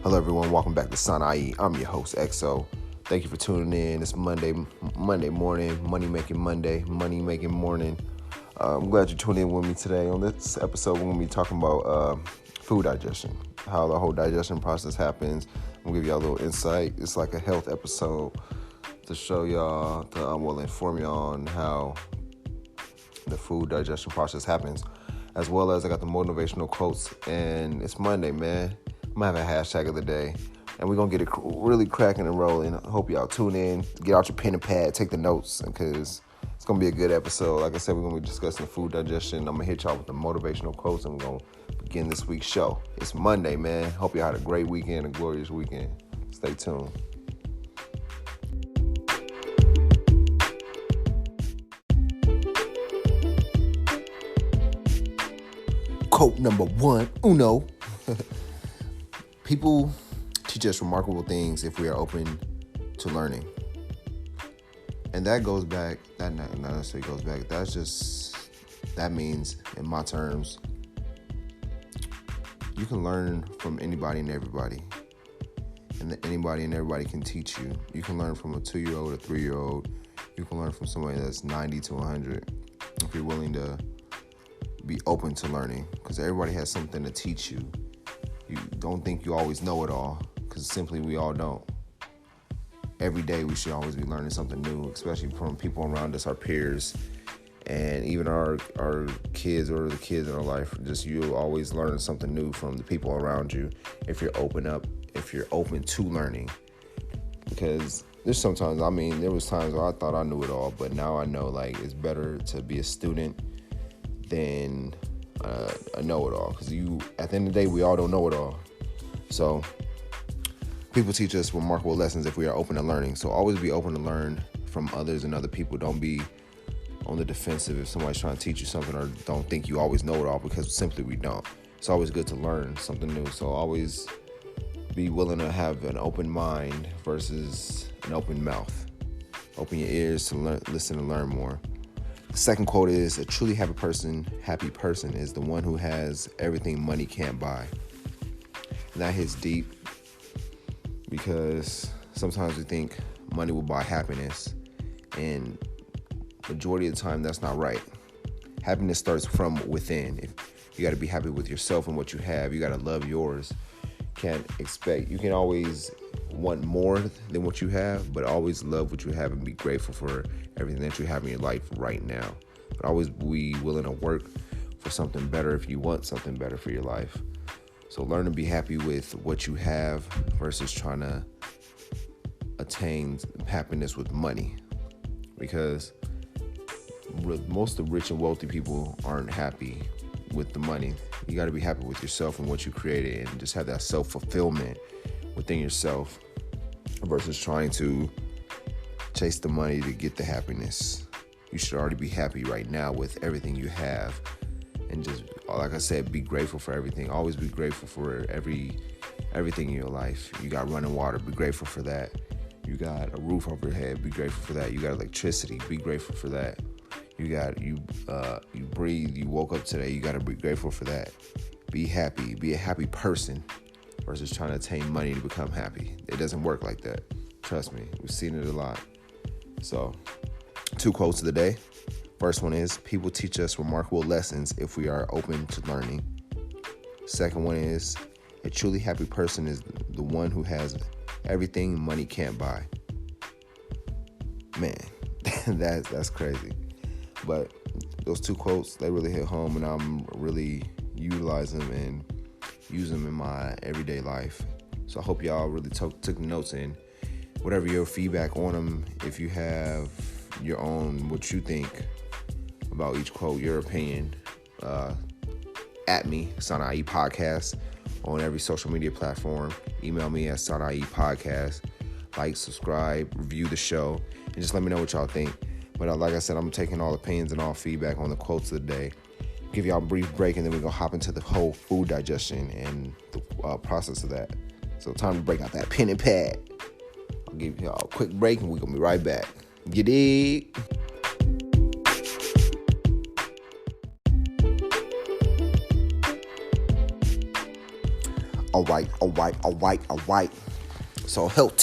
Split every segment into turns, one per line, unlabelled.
Hello, everyone. Welcome back to Sanai. I'm your host, XO. Thank you for tuning in. It's Monday morning, money making morning. I'm glad you're tuning in with me today. On this episode, we're going to be talking about food digestion, how the whole digestion process happens. I'm going to give y'all a little insight. It's like a health episode to show y'all, to inform y'all on how the food digestion process happens, as well as I got the motivational quotes, and it's Monday, man. I'm going to have a hashtag of the day, and we're going to get it really cracking and rolling. I hope y'all tune in, get out your pen and pad, take the notes, because it's going to be a good episode. Like I said, we're going to be discussing food digestion. I'm going to hit y'all with the motivational quotes, and we're going to begin this week's show. It's Monday, man. Hope y'all had a great weekend, a glorious weekend. Stay tuned. Quote number one, uno. People teach us remarkable things if we are open to learning. And that goes back, that not necessarily goes back, that means, in my terms, you can learn from anybody and everybody. And anybody and everybody can teach you. You can learn from a 2-year-old, a 3-year-old. You can learn from somebody that's 90 to 100 if you're willing to be open to learning, because everybody has something to teach you. You don't think you always know it all, because simply we all don't. Every day we should always be learning something new, especially from people around us, our peers, and even our kids or the kids in our life. Just you always learn something new from the people around you if you're open to learning. Because there's sometimes, there was times where I thought I knew it all, but now I know like it's better to be a student than a know-it-all, because at the end of the day, we all don't know it all. So people teach us remarkable lessons if we are open to learning. So always be open to learn from others and other people. Don't be on the defensive if somebody's trying to teach you something, or don't think you always know it all, because simply we don't. It's always good to learn something new. So always be willing to have an open mind versus an open mouth. Open your ears to listen and learn more. The second quote is, a truly happy person is the one who has everything money can't buy. And that hits deep, because sometimes we think money will buy happiness, and majority of the time that's not right. Happiness starts from within. If you got to be happy with yourself and what you have. You got to love yours. You can always want more than what you have, but always love what you have and be grateful for everything that you have in your life right now. But always be willing to work for something better if you want something better for your life. So learn to be happy with what you have versus trying to attain happiness with money, because most of the rich and wealthy people aren't happy with the money. You got to be happy with yourself and what you created, and just have that self-fulfillment within yourself versus trying to chase the money to get the happiness. You should already be happy right now with everything you have, and just, like I said, be grateful for everything. Always be grateful for everything in your life. You got running water, be grateful for that. You got a roof over your head, be grateful for that. You got electricity, be grateful for that. You breathe, you woke up today, you got to be grateful for that. Be happy, be a happy person versus trying to attain money to become happy. It doesn't work like that. Trust me, we've seen it a lot. So, 2 quotes of the day. First one is, people teach us remarkable lessons if we are open to learning. Second one is, a truly happy person is the one who has everything money can't buy. Man, that's crazy. But those 2 quotes, they really hit home, and I'm really utilizing them and use them in my everyday life. So I hope y'all really took the notes in. Whatever your feedback on them, if you have your own, what you think about each quote, your opinion, at me, Sanai Podcast, on every social media platform. Email me at sanaiepodcast. Like, subscribe, review the show, and just let me know what y'all think. But like I said, I'm taking all opinions and all feedback on the quotes of the day. Give y'all a brief break, and then we're going to hop into the whole food digestion and the process of that. So time to break out that pen and pad. I'll give y'all a quick break, and we're going to be right back. You dig? All right. So health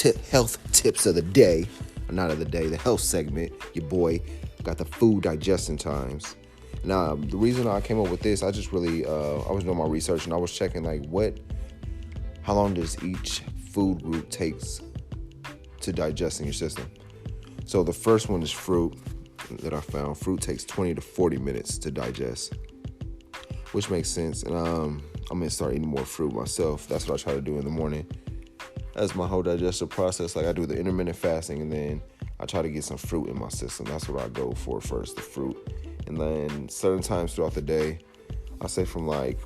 tips of the day, or not of the day, the health segment. Your boy got the food digestion times. Now, the reason I came up with this, I just really, I was doing my research and I was checking like how long does each food group takes to digest in your system. So the first one is fruit that I found. Fruit takes 20 to 40 minutes to digest, which makes sense. And I'm going to start eating more fruit myself. That's what I try to do in the morning. That's my whole digestive process. Like I do the intermittent fasting and then I try to get some fruit in my system. That's what I go for first, the fruit. And then certain times throughout the day, I say from like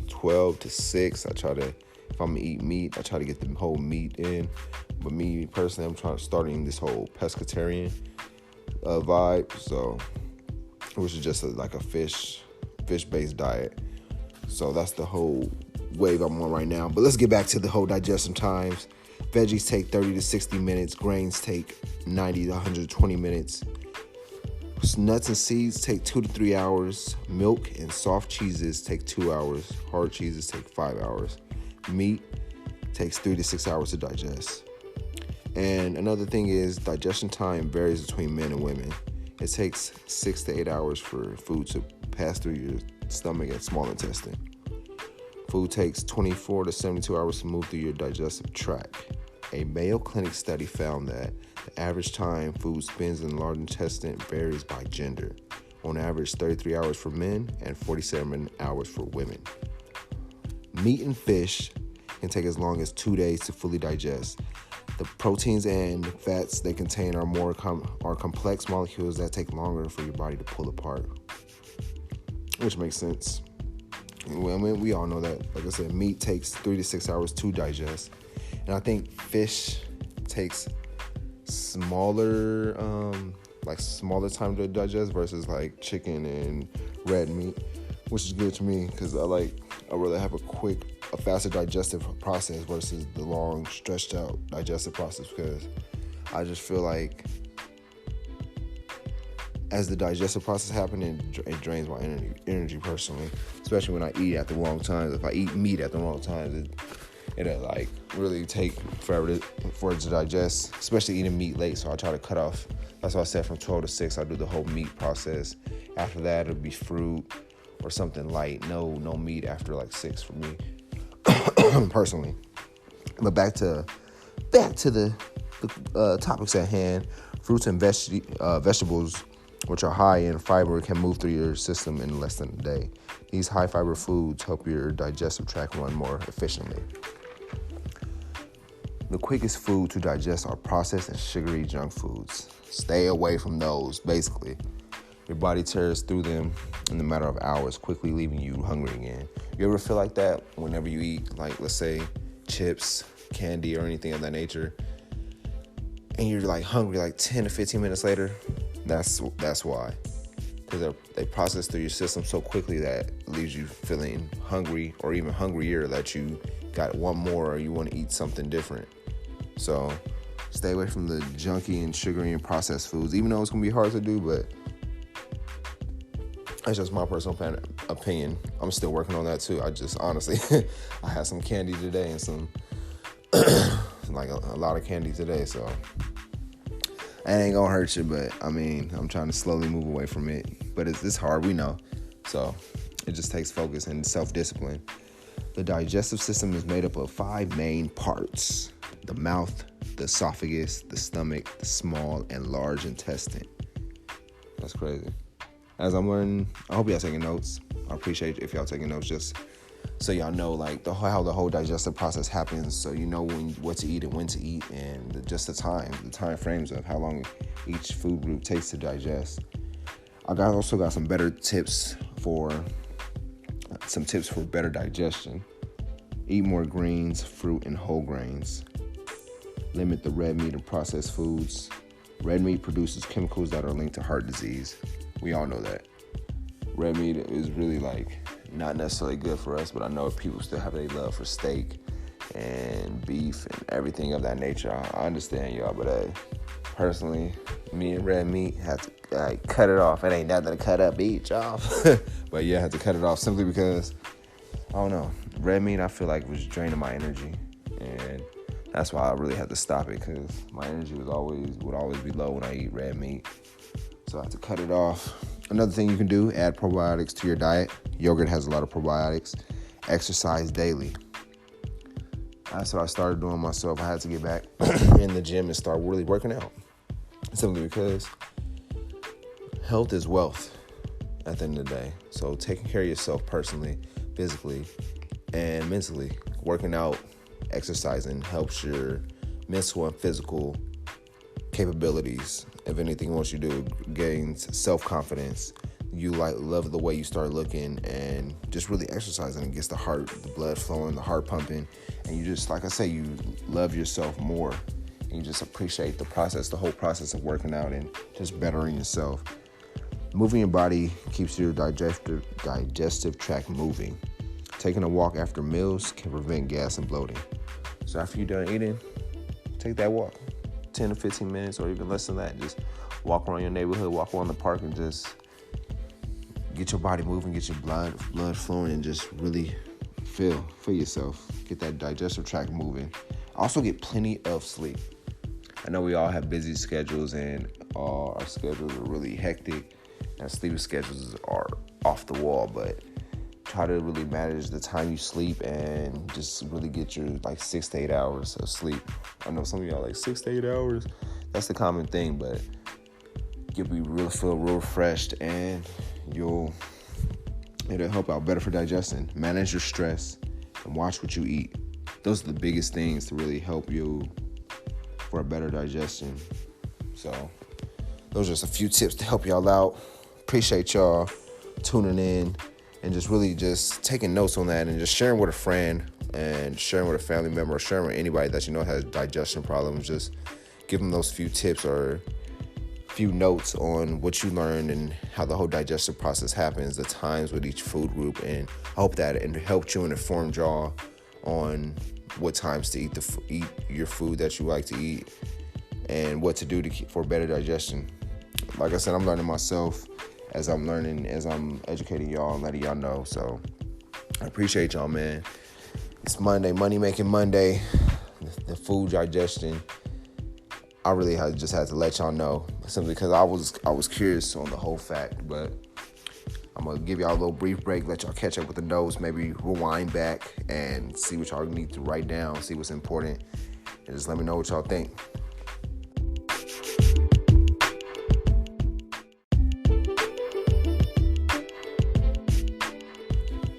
12 to 6, I try to, if I'm gonna eat meat, I try to get the whole meat in. But me personally, I'm starting this whole pescatarian vibe. So, which is just like a fish-based diet. So that's the whole wave I'm on right now. But let's get back to the whole digestion times. Veggies take 30 to 60 minutes. Grains take 90 to 120 minutes. Nuts and seeds take 2 to 3 hours. Milk and soft cheeses take 2 hours. Hard cheeses take 5 hours. Meat takes 3 to 6 hours to digest. And another thing is digestion time varies between men and women. It takes 6 to 8 hours for food to pass through your stomach and small intestine. Food takes 24 to 72 hours to move through your digestive tract. A Mayo Clinic study found that the average time food spends in the large intestine varies by gender. On average, 33 hours for men and 47 hours for women. Meat and fish can take as long as 2 days to fully digest. The proteins and fats they contain are complex molecules that take longer for your body to pull apart, which makes sense. I mean, we all know that. Like I said, meat takes 3 to 6 hours to digest. And I think fish takes smaller time to digest versus like chicken and red meat, which is good to me because I rather have a faster digestive process versus the long, stretched out digestive process, because I just feel like as the digestive process happens, it drains my energy personally, especially when I eat at the wrong times. If I eat meat at the wrong times, it'll like really take forever for it to digest, especially eating meat late. So I try to cut off. That's why I said from 12 to 6, I do the whole meat process. After that, it'll be fruit or something light. No meat after like 6 for me, personally. But back to the topics at hand. Fruits and vegetables, which are high in fiber, can move through your system in less than a day. These high fiber foods help your digestive tract run more efficiently. The quickest food to digest are processed and sugary junk foods. Stay away from those, basically. Your body tears through them in a matter of hours, quickly leaving you hungry again. You ever feel like that whenever you eat, like, let's say, chips, candy, or anything of that nature, and you're like hungry like 10 to 15 minutes later? That's why. Because they process through your system so quickly that it leaves you feeling hungry or even hungrier, that you got one more or you want to eat something different. So stay away from the junky and sugary and processed foods, even though it's going to be hard to do, but that's just my personal opinion. I'm still working on that too. I just honestly, I had some candy today and some, like a lot of candy today, so it ain't gonna hurt you, but I mean, I'm trying to slowly move away from it. But it's hard, we know. So it just takes focus and self-discipline. The digestive system is made up of 5 main parts: the mouth, the esophagus, the stomach, the small and large intestine. That's crazy. As I'm learning, I hope y'all taking notes. I appreciate it if y'all taking notes, just so y'all know like how the whole digestive process happens, so you know what to eat and when to eat, and just the time frames of how long each food group takes to digest. I also got some tips for better digestion. Eat more greens, fruit, and whole grains. Limit the red meat and processed foods. Red meat produces chemicals that are linked to heart disease. We all know that. Red meat is really like not necessarily good for us, but I know people still have a love for steak and beef and everything of that nature. I understand y'all, but personally, me and red meat have to cut it off. It ain't nothing to cut up, eat, y'all. But yeah, I had to cut it off simply because, I don't know, red meat, I feel like, was draining my energy, and that's why I really had to stop it, because my energy would always be low when I eat red meat. So I had to cut it off. Another thing you can do, add probiotics to your diet. Yogurt has a lot of probiotics. Exercise daily. That's what I started doing myself. I had to get back in the gym and start really working out. Simply because health is wealth at the end of the day. So taking care of yourself personally, physically, and mentally, working out, exercising helps your mental and physical capabilities. If anything, once you do, gains self-confidence. You love the way you start looking, and just really exercising. It gets the blood flowing, the heart pumping, and you just, like I say, you love yourself more, and you just appreciate the whole process of working out and just bettering yourself. Moving your body keeps your digestive tract moving. Taking a walk after meals can prevent gas and bloating. So after you're done eating, take that walk, 10 to 15 minutes, or even less than that. Just walk around your neighborhood, walk around the park, and just get your body moving, get your blood flowing, and just really feel yourself. Get that digestive tract moving. Also get plenty of sleep. I know we all have busy schedules, and all our schedules are really hectic, and sleeping schedules are off the wall, but try to really manage the time you sleep and just really get your 6 to 8 hours of sleep. I know some of y'all 6 to 8 hours. That's the common thing, but you'll feel real refreshed, and it'll help out better for digestion. Manage your stress and watch what you eat. Those are the biggest things to really help you for a better digestion. So those are just a few tips to help y'all out. Appreciate y'all tuning in and just taking notes on that, and just sharing with a friend and sharing with a family member, or sharing with anybody that you know has digestion problems. Just give them those few tips or few notes on what you learned and how the whole digestive process happens, the times with each food group, and hope that it helped you and informed y'all on what times to eat your food that you like to eat, and what to do for better digestion. Like I said, I'm learning myself as I'm educating y'all and letting y'all know. So I appreciate y'all, man. It's Monday, Money Making Monday, the food digestion. I really just had to let y'all know, simply because I was curious on the whole fact. But I'm gonna give y'all a little brief break, let y'all catch up with the notes, maybe rewind back and see what y'all need to write down, see what's important, and just let me know what y'all think.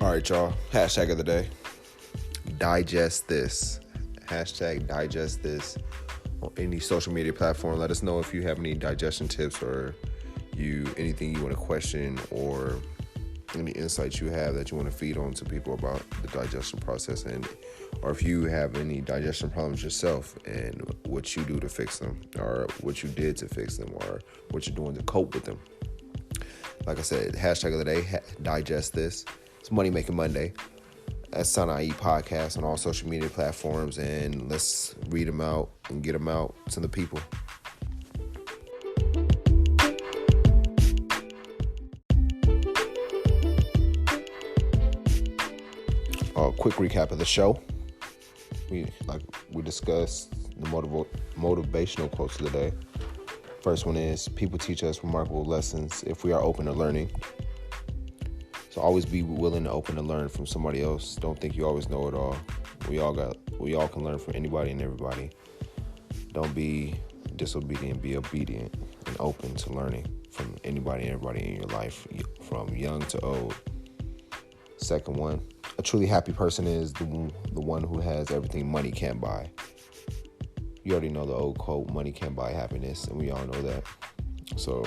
All right, y'all. Hashtag of the day. Digest this. Hashtag digest this. On any social media platform. Let us know if you have any digestion tips, or anything you want to question, or any insights you have that you want to feed on to people about the digestion process, or if you have any digestion problems yourself and what you do to fix them, or what you did to fix them, or what you're doing to cope with them. Like I said, hashtag of the day, digest this. It's Money Making Monday. That's Son I Eat Podcast on all social media platforms, and let's read them out and get them out to the people. Quick recap of the show. We discussed the motivational quotes of the day. First one is, people teach us remarkable lessons if we are open to learning. So always be willing to open to learn from somebody else. Don't think you always know it all. We all can learn from anybody and everybody. Don't be disobedient, be obedient and open to learning from anybody and everybody in your life, from young to old. Second one, a truly happy person is the one who has everything money can't buy. You already know the old quote, money can't buy happiness, and we all know that. So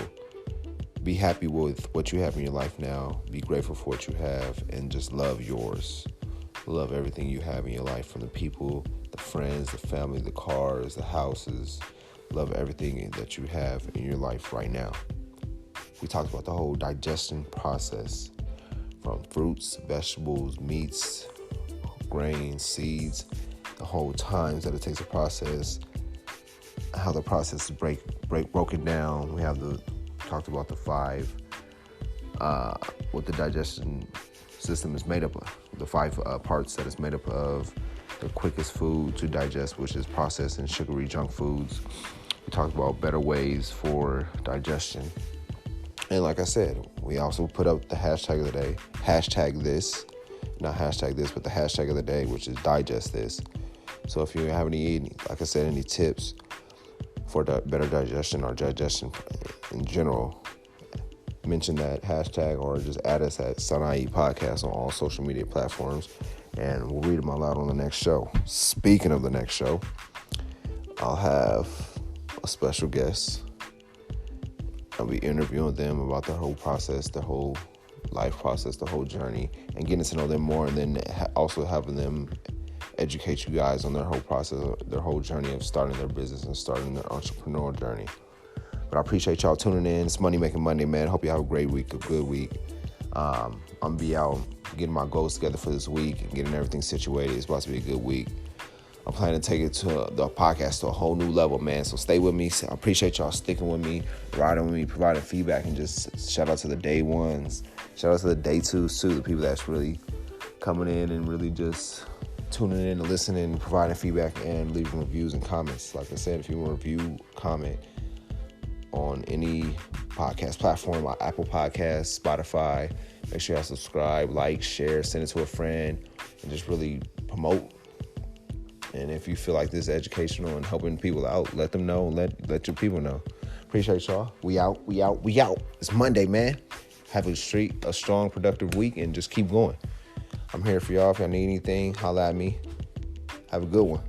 be happy with what you have in your life now. Be grateful for what you have, and just love yours. Love everything you have in your life, from the people, the friends, the family, the cars, the houses. Love everything that you have in your life right now. We talked about the whole digestion process, from fruits, vegetables, meats, grains, seeds, the whole times that it takes to process, how the process is broken down. We have talked about the 5 with the digestion system is made up of, the 5 parts that it's made up of. The quickest food to digest, which is processed and sugary junk foods. We talked about better ways for digestion. And like I said, we also put up the hashtag of the day. Hashtag this. Not hashtag this, but the hashtag of the day, which is digest this. So if you have any, like I said, any tips for better digestion or digestion in general, mention that hashtag or just add us at Sanai Podcast on all social media platforms, and we'll read them out loud on the next show. Speaking of the next show, I'll have a special guest. I'll be interviewing them about their whole process, their whole life process, the whole journey, and getting to know them more, and then also having them educate you guys on their whole process, their whole journey of starting their business and starting their entrepreneurial journey. But I appreciate y'all tuning in. It's Money Making Monday, man. Hope you have a great week, a good week. I'm going to be out getting my goals together for this week and getting everything situated. It's about to be a good week. I'm planning to take it to the podcast to a whole new level, man. So stay with me. I appreciate y'all sticking with me, riding with me, providing feedback, and just shout out to the day ones. Shout out to the day twos, too, the people that's really coming in and really just tuning in and listening and providing feedback and leaving reviews and comments. Like I said, if you want to review, comment on any podcast platform, like Apple Podcasts, Spotify, make sure you subscribe, like, share, send it to a friend, and just really promote. And if you feel like this is educational and helping people out, let them know and let your people know. Appreciate y'all. We out. It's Monday, man. Have a strong, productive week, and just keep going. I'm here for y'all. If y'all need anything, holla at me. Have a good one.